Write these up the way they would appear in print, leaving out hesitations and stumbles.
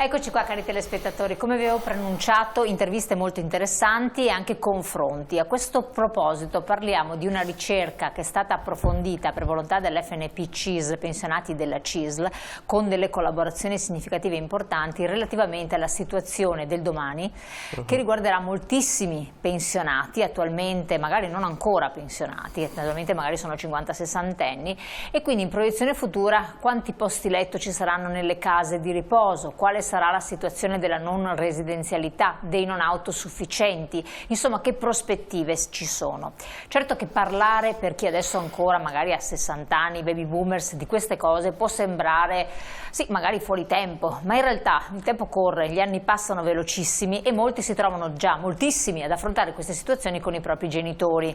Eccoci qua, cari telespettatori, come vi avevo preannunciato, interviste molto interessanti e anche confronti. A questo proposito parliamo di una ricerca che è stata approfondita per volontà dell'FNP CISL, pensionati della CISL, con delle collaborazioni significative e importanti relativamente alla situazione del domani, che riguarderà moltissimi pensionati, attualmente magari non ancora pensionati, attualmente magari sono 50-60 anni, e quindi in proiezione futura quanti posti letto ci saranno nelle case di riposo, quale sarà la situazione della non residenzialità, dei non autosufficienti, insomma che prospettive ci sono. Certo che parlare per chi adesso ancora magari ha 60 anni, baby boomers, di queste cose può sembrare sì, magari fuori tempo, ma in realtà il tempo corre, gli anni passano velocissimi e molti si trovano già, moltissimi, ad affrontare queste situazioni con i propri genitori.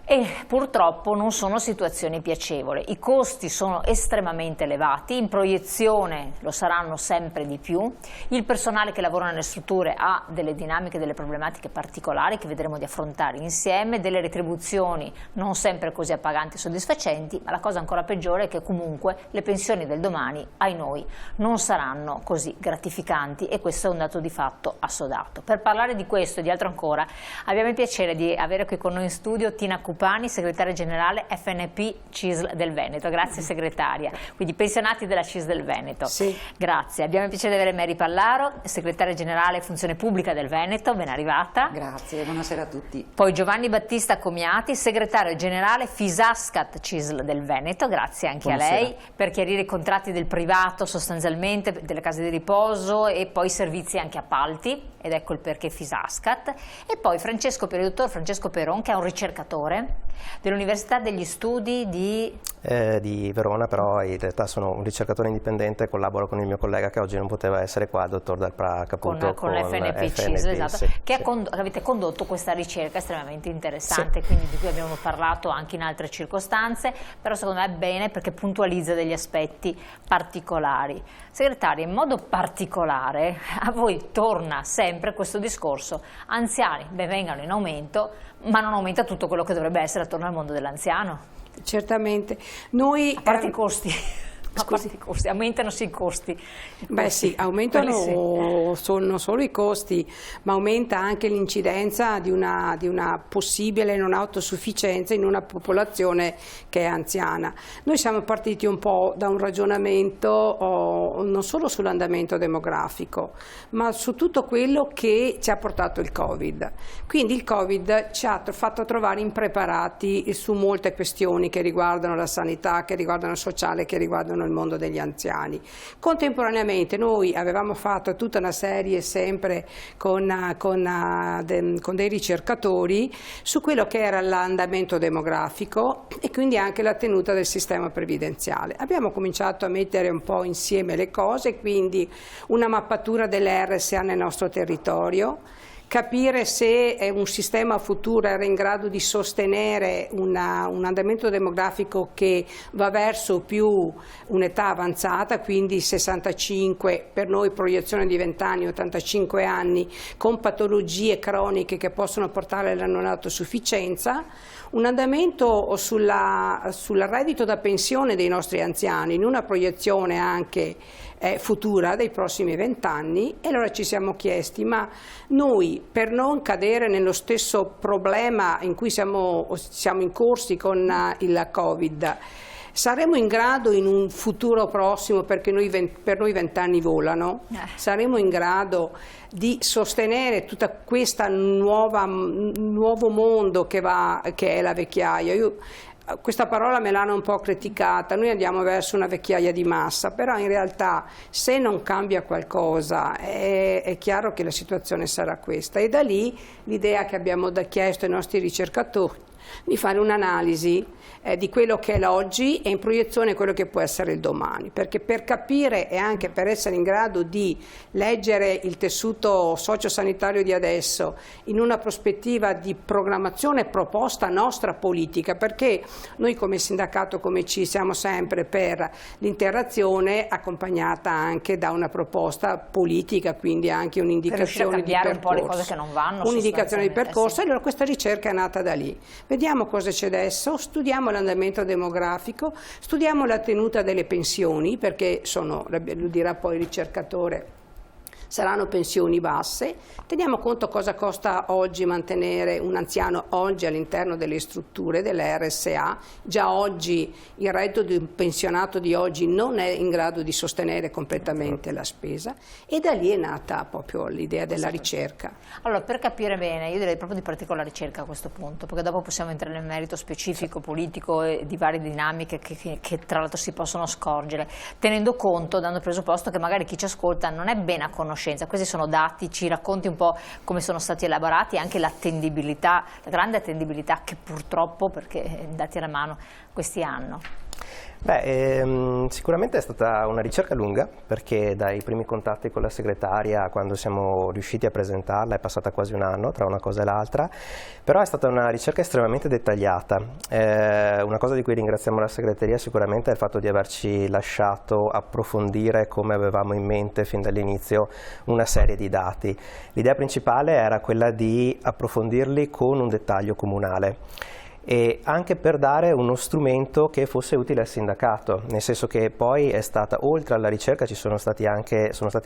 E purtroppo non sono situazioni piacevoli, i costi sono estremamente elevati, in proiezione lo saranno sempre di più, il personale che lavora nelle strutture ha delle dinamiche, delle problematiche particolari che vedremo di affrontare insieme, delle retribuzioni non sempre così appaganti e soddisfacenti, ma la cosa ancora peggiore è che comunque le pensioni del domani, ai noi, non saranno così gratificanti, e questo è un dato di fatto assodato. Per parlare di questo e di altro ancora abbiamo il piacere di avere qui con noi in studio Tina Cupani, segretaria generale FNP CISL del Veneto. Grazie segretaria. Quindi pensionati della CISL del Veneto. Sì. Grazie. Abbiamo il piacere di avere Mary Pallaro, segretaria generale Funzione Pubblica del Veneto, ben arrivata. Grazie, buonasera a tutti. Poi Giovanni Battista Comiati, segretario generale Fisascat CISL del Veneto, grazie anche buonasera. A lei, per chiarire i contratti del privato sostanzialmente, delle case di riposo e poi servizi anche appalti, ed ecco il perché Fisascat. E poi il dottor Francesco Peron, che è un ricercatore dell'Università degli Studi di Verona, però in realtà sono un ricercatore indipendente, collaboro con il mio collega che oggi non poteva essere qua, il dottor Del Prac, appunto con l'FNP CISL, esatto, sì, che sì. Avete condotto questa ricerca estremamente interessante, sì. Quindi di cui abbiamo parlato anche in altre circostanze, però secondo me è bene perché puntualizza degli aspetti particolari. Segretaria, in modo particolare a voi torna sempre questo discorso, anziani ben vengano in aumento, ma non aumenta tutto quello che dovrebbe essere attorno al mondo dell'anziano. Certamente. Noi, a parte i costi. Aumentano sì i costi. Beh sì, aumentano non solo i costi, ma aumenta anche l'incidenza di una possibile non autosufficienza in una popolazione che è anziana. Noi siamo partiti un po' da un ragionamento non solo sull'andamento demografico, ma su tutto quello che ci ha portato il Covid. Quindi il Covid ci ha fatto trovare impreparati su molte questioni che riguardano la sanità, che riguardano il sociale, che riguardano il mondo degli anziani. Contemporaneamente noi avevamo fatto tutta una serie sempre con dei ricercatori su quello che era l'andamento demografico e quindi anche la tenuta del sistema previdenziale. Abbiamo cominciato a mettere un po' insieme le cose, quindi una mappatura delle RSA nel nostro territorio, capire se un sistema futuro era in grado di sostenere un andamento demografico che va verso più un'età avanzata, quindi 65, per noi proiezione di 20 anni, 85 anni, con patologie croniche che possono portare alla non autosufficienza, un andamento sul reddito da pensione dei nostri anziani, in una proiezione anche futura dei prossimi 20 anni, e allora ci siamo chiesti, ma noi per non cadere nello stesso problema in cui siamo incorsi con il Covid, saremo in grado in un futuro prossimo, perché per noi 20 anni volano, saremo in grado di sostenere tutta questa nuovo mondo che è la vecchiaia? Questa parola me l'hanno un po' criticata, noi andiamo verso una vecchiaia di massa, però in realtà se non cambia qualcosa è chiaro che la situazione sarà questa, e da lì l'idea che abbiamo chiesto ai nostri ricercatori di fare un'analisi di quello che è l'oggi e in proiezione quello che può essere il domani, perché per capire e anche per essere in grado di leggere il tessuto sociosanitario di adesso in una prospettiva di programmazione proposta nostra politica, perché noi come sindacato, come ci siamo sempre per l'interazione accompagnata anche da una proposta politica, quindi anche un'indicazione di percorso, un po' le cose che non vanno, un'indicazione di percorso, e allora questa ricerca è nata da lì. Vediamo cosa c'è adesso, studiamo l'andamento demografico, studiamo la tenuta delle pensioni, perché lo dirà poi il ricercatore, saranno pensioni basse. Teniamo conto cosa costa oggi mantenere un anziano oggi all'interno delle strutture delle RSA. Già oggi il reddito di un pensionato di oggi non è in grado di sostenere completamente la spesa, e da lì è nata proprio l'idea della ricerca. Allora, per capire bene, io direi proprio di partire con la ricerca a questo punto, perché dopo possiamo entrare nel merito specifico, politico e di varie dinamiche che tra l'altro si possono scorgere, tenendo conto, dando presupposto che magari chi ci ascolta non è bene a conoscenza. Questi sono dati, ci racconti un po' come sono stati elaborati, anche l'attendibilità, la grande attendibilità che purtroppo, perché dati alla mano, questi hanno. Sicuramente è stata una ricerca lunga, perché dai primi contatti con la segretaria, quando siamo riusciti a presentarla, è passata quasi un anno tra una cosa e l'altra, però è stata una ricerca estremamente dettagliata. Una cosa di cui ringraziamo la segreteria sicuramente è il fatto di averci lasciato approfondire, come avevamo in mente fin dall'inizio, una serie di dati. L'idea principale era quella di approfondirli con un dettaglio comunale, e anche per dare uno strumento che fosse utile al sindacato, nel senso che poi è stata, oltre alla ricerca, sono stati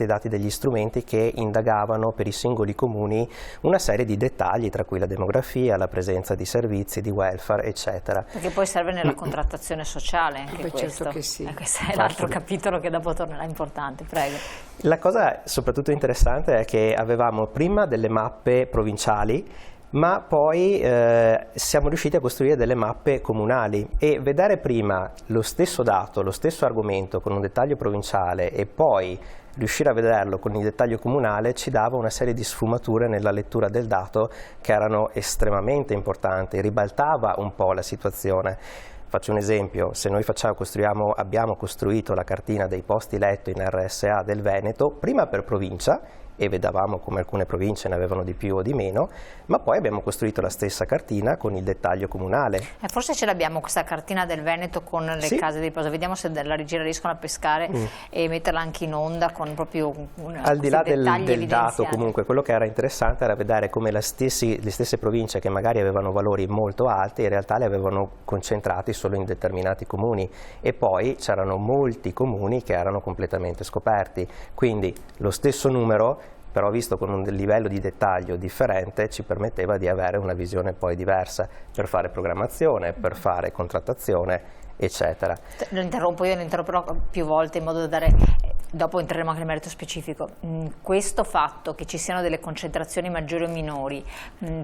dati degli strumenti che indagavano per i singoli comuni una serie di dettagli, tra cui la demografia, la presenza di servizi, di welfare, eccetera. Perché poi serve nella contrattazione sociale anche questo. Certo che sì. Questo è l'altro capitolo che dopo tornerà importante, prego. La cosa soprattutto interessante è che avevamo prima delle mappe provinciali, ma poi siamo riusciti a costruire delle mappe comunali, e vedere prima lo stesso dato, lo stesso argomento con un dettaglio provinciale e poi riuscire a vederlo con il dettaglio comunale ci dava una serie di sfumature nella lettura del dato che erano estremamente importanti, ribaltava un po' la situazione. Faccio un esempio: se noi abbiamo costruito la cartina dei posti letto in RSA del Veneto, prima per provincia, e vedevamo come alcune province ne avevano di più o di meno, ma poi abbiamo costruito la stessa cartina con il dettaglio comunale. Forse ce l'abbiamo questa cartina del Veneto con le case di riposo, vediamo se dalla regia riescono a pescare e metterla anche in onda con proprio al di là del dato. Comunque quello che era interessante era vedere come le stesse province che magari avevano valori molto alti in realtà li avevano concentrati solo in determinati comuni, e poi c'erano molti comuni che erano completamente scoperti, quindi lo stesso numero però visto con un livello di dettaglio differente ci permetteva di avere una visione poi diversa per fare programmazione, per fare contrattazione, eccetera. Lo interromperò più volte in modo da dare, dopo entreremo anche nel merito specifico. Questo fatto che ci siano delle concentrazioni maggiori o minori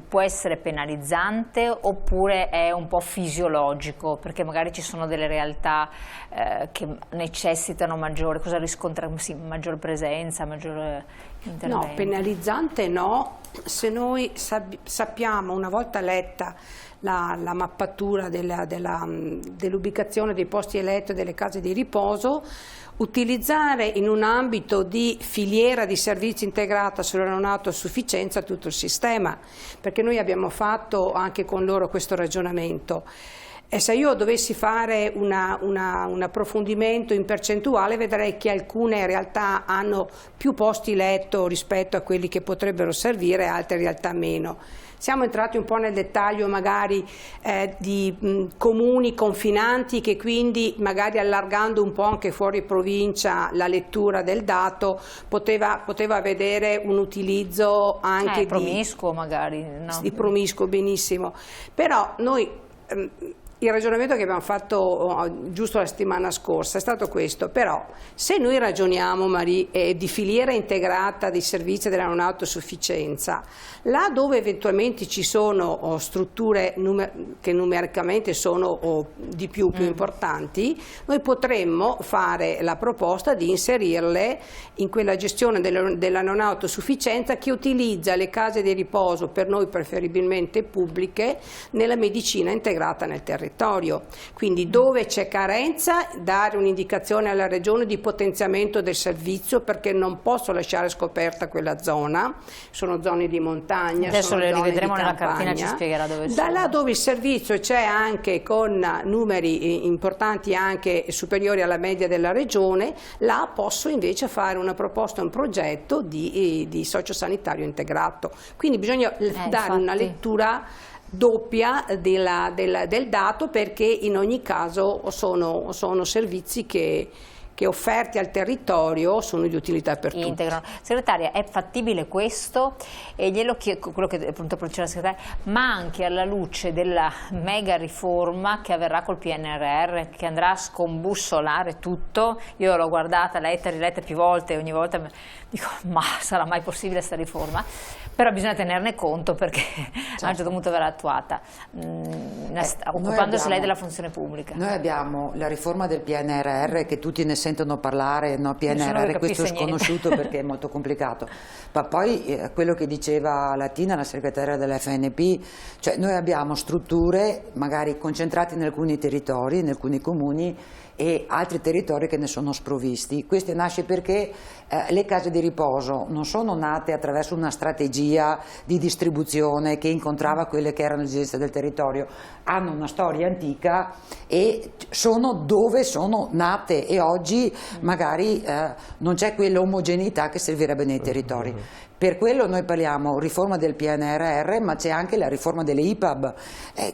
può essere penalizzante oppure è un po' fisiologico, perché magari ci sono delle realtà che necessitano maggiore, cosa riscontrano? Sì, maggior presenza, maggior intervento. No, penalizzante no, se noi sappiamo, una volta letta la mappatura dell'ubicazione dei posti letto e delle case di riposo, utilizzare in un ambito di filiera di servizi integrata sull'aeronautosufficienza tutto il sistema, perché noi abbiamo fatto anche con loro questo ragionamento. E se io dovessi fare un approfondimento in percentuale, vedrei che alcune realtà hanno più posti letto rispetto a quelli che potrebbero servire, altre realtà meno. Siamo entrati un po' nel dettaglio magari di comuni confinanti che quindi magari allargando un po' anche fuori provincia la lettura del dato poteva vedere un utilizzo anche promiscuo magari. No? Di promiscuo, benissimo. Però noi... il ragionamento che abbiamo fatto giusto la settimana scorsa è stato questo: però se noi ragioniamo, Marie, di filiera integrata dei servizi dell'aeronautosufficienza, là dove eventualmente ci sono strutture che numericamente sono di più importanti, noi potremmo fare la proposta di inserirle in quella gestione dell'aeronautosufficienza che utilizza le case di riposo, per noi preferibilmente pubbliche, nella medicina integrata nel territorio. Quindi dove c'è carenza, dare un'indicazione alla Regione di potenziamento del servizio, perché non posso lasciare scoperta quella zona, sono zone di montagna, adesso sono le zone rivedremo di nella campagna. cartina, ci spiegherà dove sono. Da là dove il servizio c'è anche con numeri importanti anche superiori alla media della Regione, là posso invece fare una proposta, un progetto di sociosanitario integrato. Quindi bisogna dare una lettura doppia del dato, perché in ogni caso sono servizi che che offerti al territorio sono di utilità per tutti. Segretaria, è fattibile questo? E glielo chiedo, quello che appunto diceva la segretaria, ma anche alla luce della mega riforma che avverrà col PNRR, che andrà a scombussolare tutto. Io l'ho guardata, letta, riletta più volte, ogni volta dico, ma sarà mai possibile questa riforma? Però bisogna tenerne conto perché a un certo punto verrà attuata, occupandosi lei della funzione pubblica. Noi abbiamo la riforma del PNRR, che tutti ne sentono parlare, no? PNRR, questo è sconosciuto perché è molto complicato, ma poi quello che diceva Latina, la segretaria dell'FNP, cioè noi abbiamo strutture magari concentrate in alcuni territori, in alcuni comuni, e altri territori che ne sono sprovvisti. Questo nasce perché le case di riposo non sono nate attraverso una strategia di distribuzione che incontrava quelle che erano le esigenze del territorio, hanno una storia antica e sono dove sono nate, e oggi magari non c'è quella omogeneità che servirebbe nei territori. Per quello noi parliamo riforma del PNRR, ma c'è anche la riforma delle IPAB,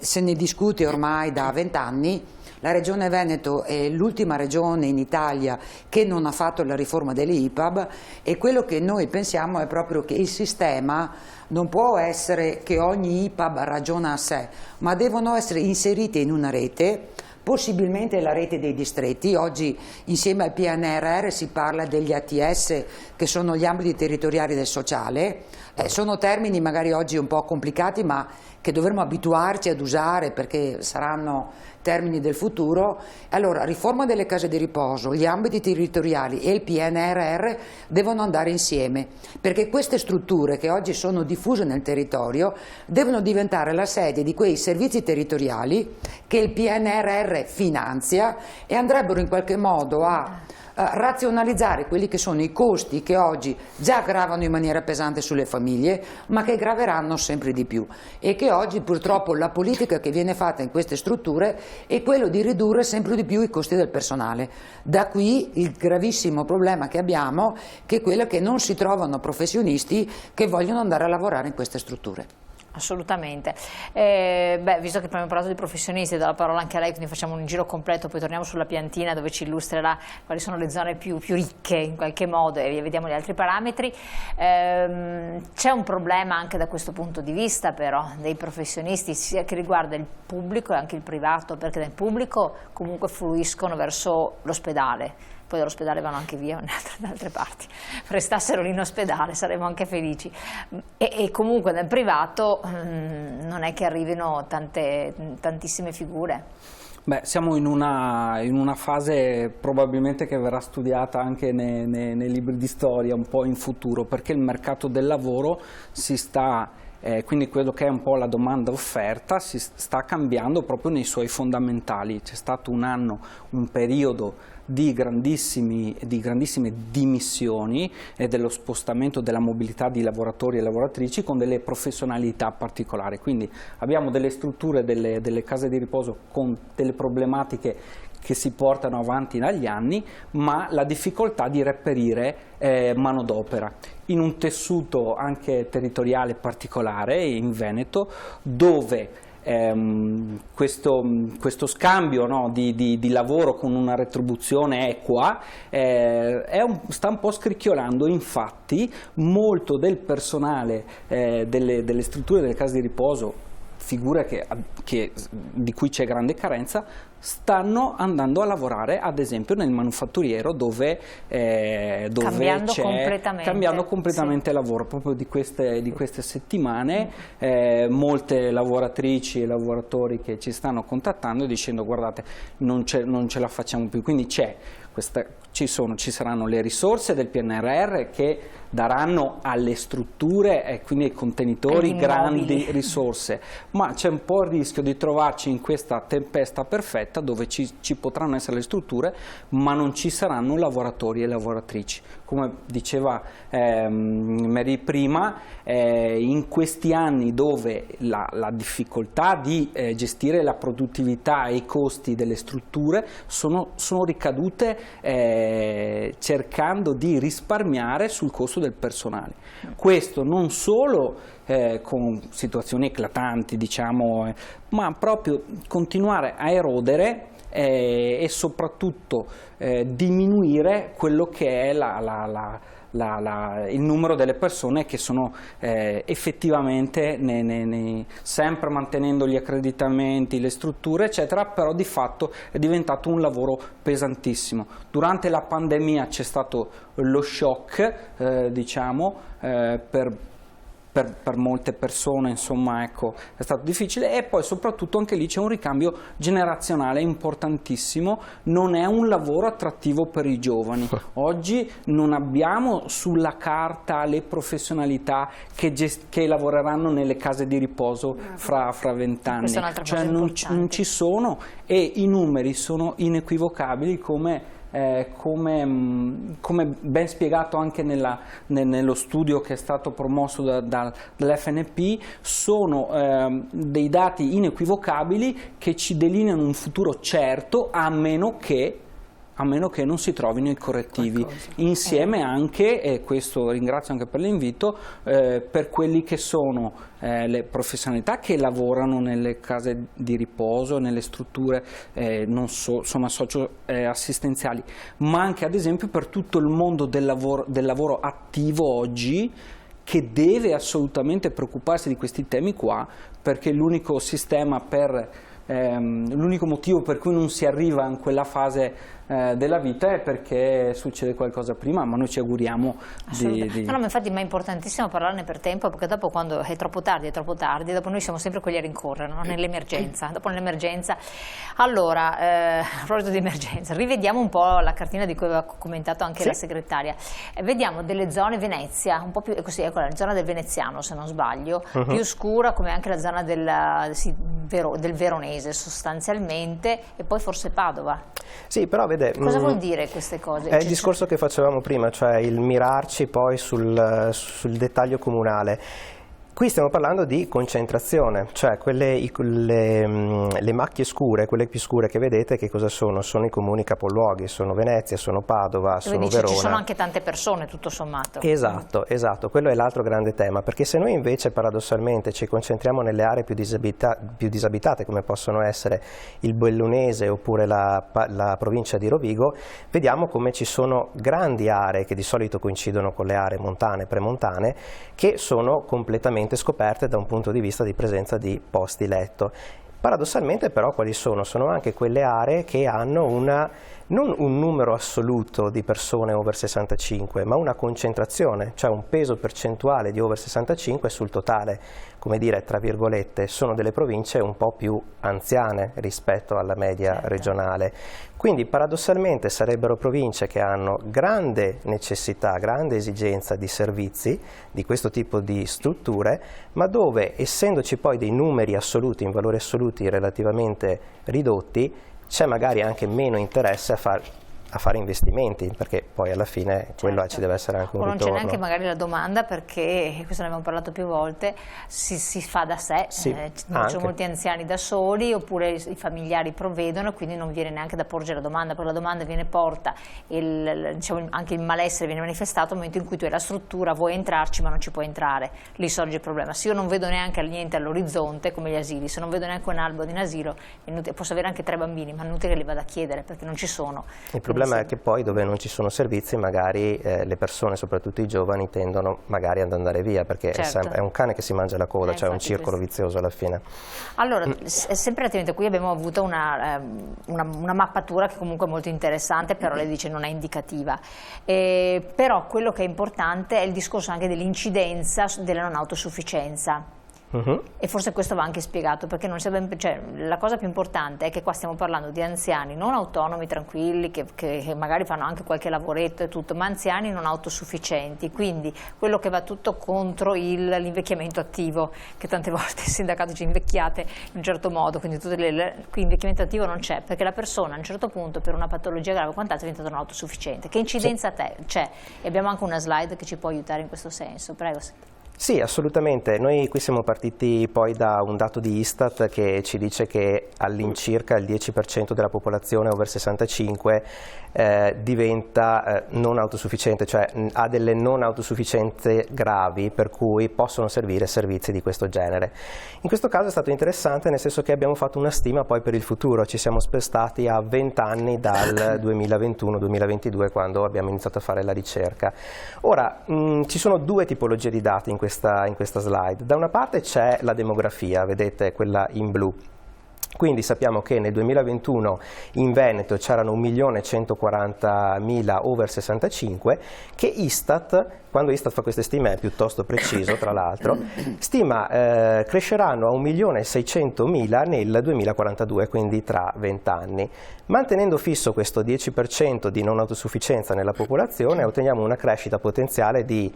se ne discute ormai da 20 anni. La Regione Veneto è l'ultima regione in Italia che non ha fatto la riforma delle IPAB, e quello che noi pensiamo è proprio che il sistema non può essere che ogni IPAB ragiona a sé, ma devono essere inserite in una rete, possibilmente la rete dei distretti. Oggi insieme al PNRR si parla degli ATS, che sono gli ambiti territoriali del sociale, sono termini magari oggi un po' complicati, ma che dovremmo abituarci ad usare perché saranno termini del futuro. Allora, riforma delle case di riposo, gli ambiti territoriali e il PNRR devono andare insieme, perché queste strutture che oggi sono diffuse nel territorio devono diventare la sede di quei servizi territoriali che il PNRR finanzia, e andrebbero in qualche modo a razionalizzare quelli che sono i costi che oggi già gravano in maniera pesante sulle famiglie, ma che graveranno sempre di più, e che oggi purtroppo la politica che viene fatta in queste strutture è quello di ridurre sempre di più i costi del personale. Da qui il gravissimo problema che abbiamo, che è quello che non si trovano professionisti che vogliono andare a lavorare in queste strutture. Assolutamente. Visto che abbiamo parlato di professionisti, do la parola anche a lei, quindi facciamo un giro completo, poi torniamo sulla piantina dove ci illustrerà quali sono le zone più ricche in qualche modo, e vediamo gli altri parametri. C'è un problema anche da questo punto di vista però dei professionisti, sia che riguarda il pubblico e anche il privato, perché nel pubblico comunque fluiscono verso l'ospedale. Poi dall'ospedale vanno anche via da altre parti. Restassero lì in ospedale saremmo anche felici. E comunque nel privato non è che arrivino tantissime figure. Beh, siamo in una fase probabilmente che verrà studiata anche nei libri di storia un po' in futuro, perché il mercato del lavoro si sta... quindi quello che è un po' la domanda offerta si sta cambiando proprio nei suoi fondamentali. C'è stato un periodo di grandissime dimissioni e dello spostamento della mobilità di lavoratori e lavoratrici con delle professionalità particolari. Quindi abbiamo delle strutture, delle case di riposo con delle problematiche che si portano avanti dagli anni, ma la difficoltà di reperire manodopera in un tessuto anche territoriale particolare in Veneto, dove questo scambio, no, di lavoro con una retribuzione equa sta un po' scricchiolando. Infatti molto del personale delle strutture delle case di riposo, figure di cui c'è grande carenza, stanno andando a lavorare ad esempio nel manufatturiero, dove cambiando completamente il lavoro. Proprio di queste settimane molte lavoratrici e lavoratori che ci stanno contattando dicendo: guardate, non ce la facciamo più. Quindi ci saranno le risorse del PNRR che daranno alle strutture e quindi ai contenitori grandi risorse, ma c'è un po' il rischio di trovarci in questa tempesta perfetta dove ci potranno essere le strutture ma non ci saranno lavoratori e lavoratrici. Come diceva Mary prima, in questi anni dove la difficoltà di gestire la produttività e i costi delle strutture sono ricadute cercando di risparmiare sul costo del personale. Questo non solo con situazioni eclatanti, diciamo, ma proprio continuare a erodere e soprattutto diminuire quello che è il numero delle persone che sono effettivamente sempre mantenendo gli accreditamenti, le strutture eccetera, però di fatto è diventato un lavoro pesantissimo. Durante la pandemia c'è stato lo shock, diciamo, per molte persone, insomma, ecco, è stato difficile, e poi soprattutto anche lì c'è un ricambio generazionale importantissimo. Non è un lavoro attrattivo per i giovani. Oggi non abbiamo sulla carta le professionalità che lavoreranno nelle case di riposo fra 20 anni, cioè non ci sono, e i numeri sono inequivocabili, come ben spiegato anche nello studio che è stato promosso dall'FNP. Sono dei dati inequivocabili che ci delineano un futuro certo, a meno che non si trovino i correttivi, insieme anche, e questo ringrazio anche per l'invito, per quelli che sono le professionalità che lavorano nelle case di riposo, nelle strutture insomma, socio-assistenziali, ma anche ad esempio per tutto il mondo del lavoro attivo oggi, che deve assolutamente preoccuparsi di questi temi qua, perché l'unico motivo per cui non si arriva in quella fase della vita è perché succede qualcosa prima, ma noi ci auguriamo di... No, ma infatti è importantissimo parlarne per tempo, perché dopo, quando è troppo tardi, dopo noi siamo sempre quelli a rincorrere, no? Nell'emergenza, dopo l'emergenza. Allora, a proposito di emergenza, rivediamo un po' la cartina di cui aveva commentato anche la segretaria. Vediamo delle zone, Venezia, un po' più così, ecco, la zona del veneziano, se non sbaglio, più scura, come anche la zona del veronese sostanzialmente, e poi forse Padova. Sì, però vede... Cosa vuol dire queste cose? È il discorso che facevamo prima, cioè il mirarci poi sul dettaglio comunale. Qui stiamo parlando di concentrazione, cioè le macchie scure, quelle più scure che vedete, che cosa sono? Sono i comuni capoluoghi, sono Venezia, sono Padova, sono Verona. Ci sono anche tante persone, tutto sommato. Esatto, quello è l'altro grande tema, perché se noi invece paradossalmente ci concentriamo nelle aree più disabitate, come possono essere il Bellunese oppure la provincia di Rovigo, vediamo come ci sono grandi aree che di solito coincidono con le aree montane, premontane, che sono completamente scoperte da un punto di vista di presenza di posti letto. Paradossalmente però quali sono? Sono anche quelle aree che hanno non un numero assoluto di persone over 65, ma una concentrazione, cioè un peso percentuale di over 65 sul totale. Come dire, tra virgolette, sono delle province un po' più anziane rispetto alla media regionale. Quindi paradossalmente sarebbero province che hanno grande necessità, grande esigenza di servizi, di questo tipo di strutture, ma dove, essendoci poi dei numeri assoluti, in valori assoluti relativamente ridotti, c'è magari anche meno interesse a fare investimenti, perché poi alla fine quello ci deve essere anche un ritorno. Non c'è neanche magari la domanda, perché, questo ne abbiamo parlato più volte, si fa da sé, ci sono molti anziani da soli, oppure i familiari provvedono, quindi non viene neanche da porgere la domanda, poi la domanda viene porta, diciamo, anche il malessere viene manifestato nel momento in cui tu hai la struttura, vuoi entrarci ma non ci puoi entrare, lì sorge il problema. Se io non vedo neanche niente all'orizzonte, come gli asili, se non vedo neanche un albo di un asilo, posso avere anche 3 bambini, ma è inutile che li vada a chiedere, perché non ci sono. Il problema è che poi dove non ci sono servizi magari le persone, soprattutto i giovani, tendono magari ad andare via, perché è un cane che si mangia la coda, cioè un circolo vizioso alla fine. Allora, sempre relativamente qui abbiamo avuto una mappatura che comunque è molto interessante, però lei dice non è indicativa. Però quello che è importante è il discorso anche dell'incidenza della non autosufficienza. E forse questo va anche spiegato, perché non la cosa più importante è che qua stiamo parlando di anziani non autonomi, tranquilli, che magari fanno anche qualche lavoretto e tutto, ma anziani non autosufficienti, quindi quello che va tutto contro l'invecchiamento attivo, che tante volte il sindacato ci invecchiate in un certo modo, quindi qui l'invecchiamento attivo non c'è, perché la persona a un certo punto per una patologia grave o quant'altro è diventata non autosufficiente. Che incidenza c'è? E abbiamo anche una slide che ci può aiutare in questo senso, prego. Sì, assolutamente. Noi qui siamo partiti poi da un dato di Istat che ci dice che all'incirca il 10% della popolazione over 65 diventa non autosufficiente, cioè ha delle non autosufficienze gravi per cui possono servire servizi di questo genere. In questo caso è stato interessante nel senso che abbiamo fatto una stima poi per il futuro, ci siamo spostati a 20 anni dal 2021-2022 quando abbiamo iniziato a fare la ricerca. Ora, ci sono due tipologie di dati in questa slide. Da una parte c'è la demografia, vedete quella in blu. Quindi sappiamo che nel 2021 in Veneto c'erano 1.140.000 over 65 che Istat, quando Istat fa queste stime è piuttosto preciso tra l'altro, stima cresceranno a 1.600.000 nel 2042, quindi tra 20 anni. Mantenendo fisso questo 10% di non autosufficienza nella popolazione otteniamo una crescita potenziale di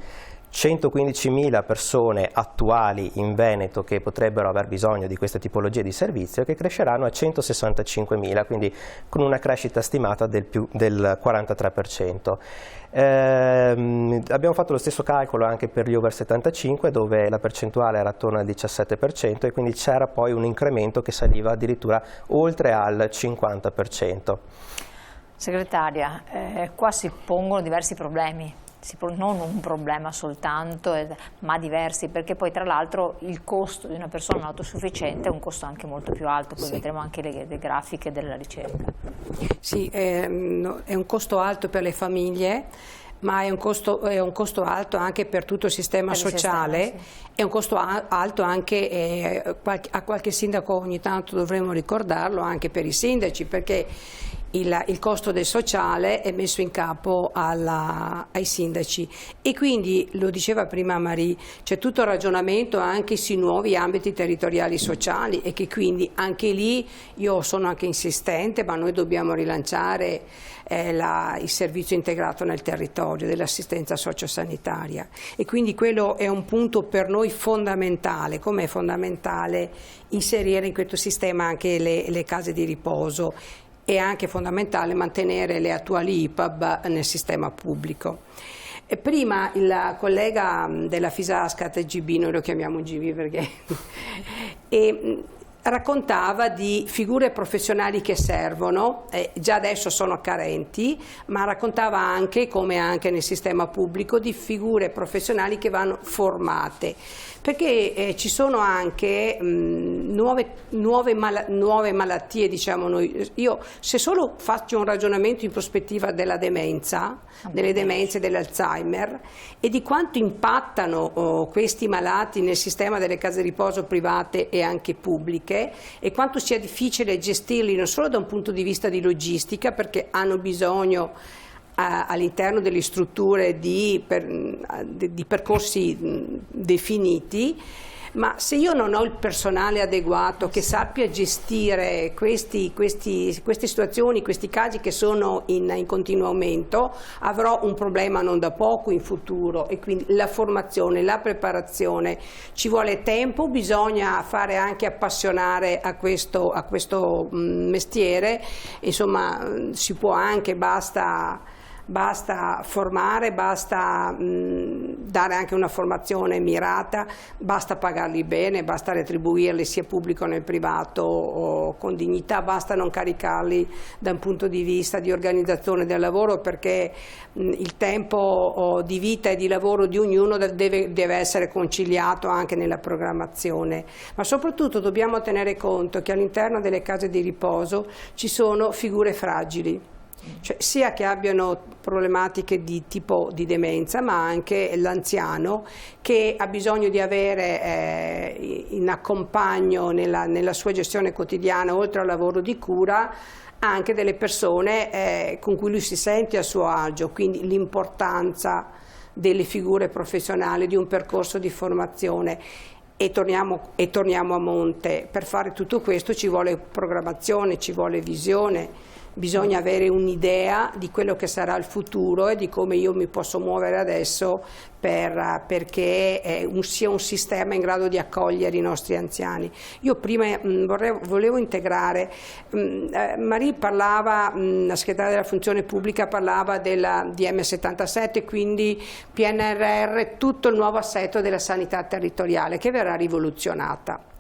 115.000 persone attuali in Veneto che potrebbero aver bisogno di queste tipologie di servizio che cresceranno a 165.000, quindi con una crescita stimata del 43%. Abbiamo fatto lo stesso calcolo anche per gli over 75 dove la percentuale era attorno al 17% e quindi c'era poi un incremento che saliva addirittura oltre al 50%. Segretaria, qua si pongono diversi problemi. Non un problema soltanto, ma diversi, perché poi tra l'altro il costo di una persona autosufficiente è un costo anche molto più alto, poi vedremo anche le grafiche della ricerca. Sì, è un costo alto per le famiglie, ma è un costo alto anche per tutto il sistema sociale, è un costo alto anche a qualche sindaco ogni tanto dovremmo ricordarlo, anche per i sindaci, perché il costo del sociale è messo in capo ai sindaci e quindi, lo diceva prima Marie, c'è tutto il ragionamento anche sui nuovi ambiti territoriali sociali e che quindi anche lì io sono anche insistente, ma noi dobbiamo rilanciare il servizio integrato nel territorio dell'assistenza sociosanitaria e quindi quello è un punto per noi fondamentale, come è fondamentale inserire in questo sistema anche le case di riposo. È anche fondamentale mantenere le attuali IPAB nel sistema pubblico. E prima il collega della Fisascat, GB, noi lo chiamiamo GB perché raccontava di figure professionali che servono, già adesso sono carenti, ma raccontava anche, come anche nel sistema pubblico, di figure professionali che vanno formate, perché ci sono anche nuove malattie, diciamo noi. Io se solo faccio un ragionamento in prospettiva della demenza, delle demenze, dell'Alzheimer e di quanto impattano questi malati nel sistema delle case di riposo private e anche pubbliche, e quanto sia difficile gestirli non solo da un punto di vista di logistica, perché hanno bisogno all'interno delle strutture di percorsi definiti, ma se io non ho il personale adeguato che sappia gestire queste situazioni, questi casi che sono in continuo aumento, avrò un problema non da poco in futuro. E quindi la formazione, la preparazione, ci vuole tempo, bisogna fare anche appassionare a questo mestiere, insomma si può anche, basta formare, basta dare anche una formazione mirata, basta pagarli bene, basta retribuirli sia pubblico che privato o con dignità, basta non caricarli da un punto di vista di organizzazione del lavoro, perché il tempo di vita e di lavoro di ognuno deve essere conciliato anche nella programmazione, ma soprattutto dobbiamo tenere conto che all'interno delle case di riposo ci sono figure fragili. Cioè, sia che abbiano problematiche di tipo di demenza, ma anche l'anziano che ha bisogno di avere in accompagno nella sua gestione quotidiana, oltre al lavoro di cura, anche delle persone con cui lui si sente a suo agio, quindi l'importanza delle figure professionali, di un percorso di formazione. E torniamo a monte. Per fare tutto questo ci vuole programmazione, ci vuole visione, bisogna avere un'idea di quello che sarà il futuro e di come io mi posso muovere adesso perché sia un sistema in grado di accogliere i nostri anziani. Io prima volevo integrare, Marie parlava, la segretaria della funzione pubblica parlava della DM77, quindi PNRR, tutto il nuovo assetto della sanità territoriale che verrà rivoluzionata.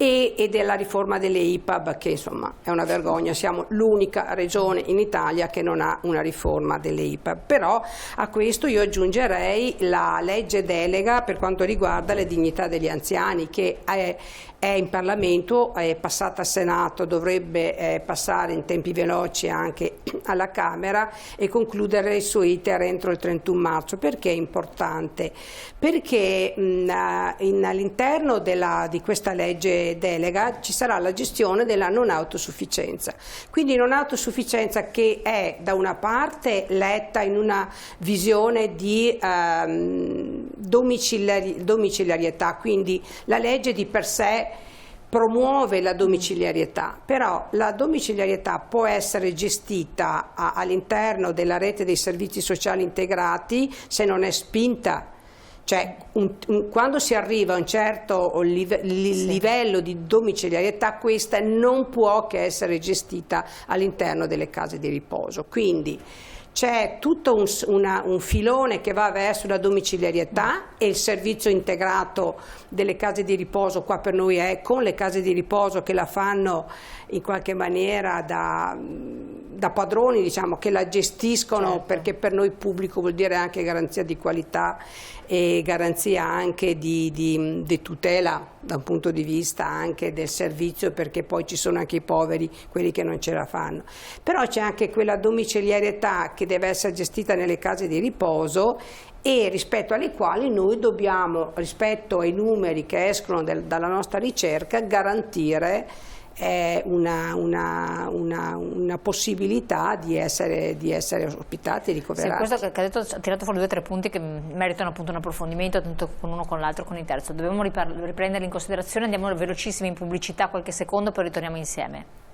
E della riforma delle IPAB, che insomma è una vergogna, siamo l'unica regione in Italia che non ha una riforma delle IPAB. Però a questo io aggiungerei la legge delega per quanto riguarda le dignità degli anziani, che è in Parlamento, è passata al Senato, dovrebbe passare in tempi veloci anche alla Camera e concludere il suo iter entro il 31 marzo. Perché è importante? Perché all'interno di questa legge delega ci sarà la gestione della non autosufficienza. Quindi non autosufficienza che è da una parte letta in una visione di domiciliarietà, quindi la legge di per sé promuove la domiciliarietà, però la domiciliarietà può essere gestita all'interno della rete dei servizi sociali integrati se non è spinta. Cioè, quando si arriva a un certo livello di domiciliarietà, questa non può che essere gestita all'interno delle case di riposo. Quindi c'è tutto un filone che va verso la domiciliarietà e il servizio integrato delle case di riposo, qua per noi è con le case di riposo che la fanno in qualche maniera da padroni, diciamo, che la gestiscono, certo. Perché per noi pubblico vuol dire anche garanzia di qualità e garanzia anche di tutela da un punto di vista anche del servizio, perché poi ci sono anche i poveri, quelli che non ce la fanno. Però c'è anche quella domiciliarietà che deve essere gestita nelle case di riposo e rispetto alle quali noi dobbiamo, rispetto ai numeri che escono dalla nostra ricerca, garantire una possibilità di essere ospitati e ricoverati. Sì, questo che ha detto ha tirato fuori 2 o 3 punti che meritano appunto un approfondimento, tanto con uno, con l'altro, con il terzo. Dobbiamo riprenderli in considerazione, andiamo velocissimi in pubblicità, qualche secondo, poi ritorniamo insieme.